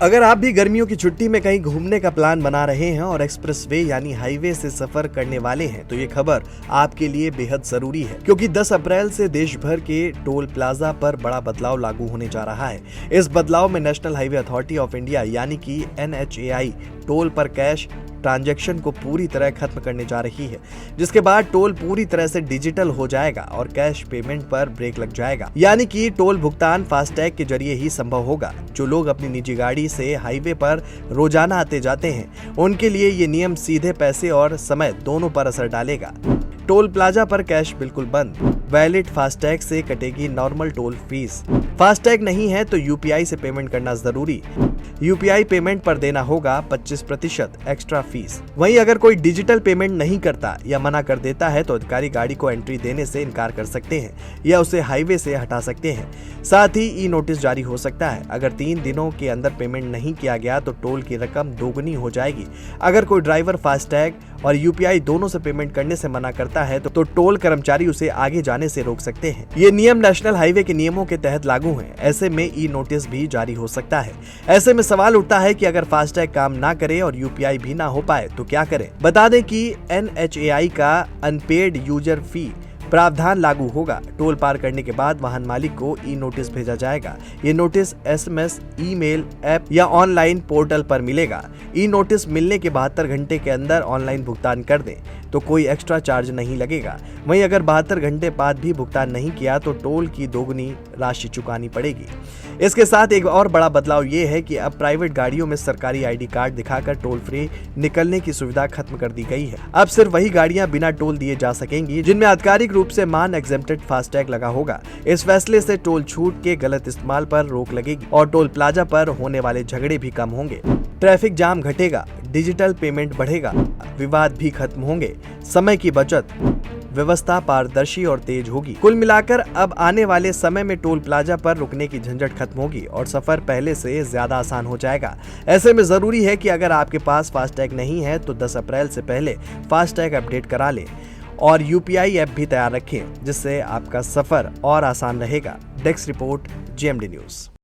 अगर आप भी गर्मियों की छुट्टी में कहीं घूमने का प्लान बना रहे हैं और एक्सप्रेसवे यानी हाईवे से सफर करने वाले हैं तो ये खबर आपके लिए बेहद जरूरी है, क्योंकि 10 अप्रैल से देश भर के टोल प्लाजा पर बड़ा बदलाव लागू होने जा रहा है। इस बदलाव में national highway authority of India यानी कि NHAI टोल पर कैश ट्रांजैक्शन को पूरी तरह खत्म करने जा रही है, जिसके बाद टोल पूरी तरह से डिजिटल हो जाएगा और कैश पेमेंट पर ब्रेक लग जाएगा। यानी कि टोल भुगतान फास्टैग के जरिए ही संभव होगा। जो लोग अपनी निजी गाड़ी से हाईवे पर रोजाना आते जाते हैं, उनके लिए ये नियम सीधे पैसे और समय दोनों पर असर डालेगा। टोल प्लाजा पर कैश बिल्कुल बंद, वैलिड फास्टैग से कटेगी नॉर्मल टोल फीस। फास्टैग नहीं है तो UPI से पेमेंट करना जरूरी। UPI पेमेंट पर देना होगा 25% एक्स्ट्रा फीस। वहीं अगर कोई डिजिटल पेमेंट नहीं करता या मना कर देता है तो अधिकारी गाड़ी को एंट्री देने से इनकार कर सकते हैं या उसे हाईवे से हटा सकते हैं। साथ ही ई-नोटिस जारी हो सकता है। अगर 3 दिनों के अंदर पेमेंट नहीं किया गया तो टोल की रकम दोगुनी हो जाएगी। अगर कोई ड्राइवर फास्टैग और UPI दोनों से पेमेंट करने से मना करता है तो टोल कर्मचारी उसे आगे जाने से रोक सकते हैं। ये नियम नेशनल हाईवे के नियमों के तहत लागू हैं। ऐसे में ई-नोटिस भी जारी हो सकता है। ऐसे में सवाल उठता है कि अगर फास्टैग काम ना करे और UPI भी ना हो पाए तो क्या करें। बता दें कि NHAI का अनपेड यूजर फी प्रावधान लागू होगा। टोल पार करने के बाद वाहन मालिक को ई-नोटिस भेजा जाएगा। ये नोटिस SMS, ईमेल, ऐप या ऑनलाइन पोर्टल पर मिलेगा। ई-नोटिस मिलने के 72 घंटे के अंदर ऑनलाइन भुगतान कर दें तो कोई एक्स्ट्रा चार्ज नहीं लगेगा। वहीं अगर 72 घंटे बाद भी भुगतान नहीं किया तो टोल की दोगुनी राशि चुकानी पड़ेगी। इसके साथ एक और बड़ा बदलाव ये है कि अब प्राइवेट गाड़ियों में सरकारी ID कार्ड दिखाकर टोल फ्री निकलने की सुविधा खत्म कर दी गई है। अब सिर्फ वही गाड़ियां बिना टोल दिए जा सकेंगी जिनमें आधिकारिक रूप से मान एग्जेम्प्टेड फास्टैग लगा होगा। इस फैसले से टोल छूट के गलत इस्तेमाल पर रोक लगेगी और टोल प्लाजा पर होने वाले झगड़े भी कम होंगे। ट्रैफिक जाम घटेगा, डिजिटल पेमेंट बढ़ेगा, विवाद भी खत्म होंगे, समय की बचत, व्यवस्था पारदर्शी और तेज होगी। कुल मिलाकर अब आने वाले समय में टोल प्लाजा पर रुकने की झंझट खत्म होगी और सफर पहले से ज्यादा आसान हो जाएगा। ऐसे में जरूरी है कि अगर आपके पास फास्टैग नहीं है तो 10 अप्रैल से पहले फास्टैग अपडेट करा लें और UPI ऐप भी तैयार रखें, जिससे आपका सफर और आसान रहेगा। Desk report, GMD news.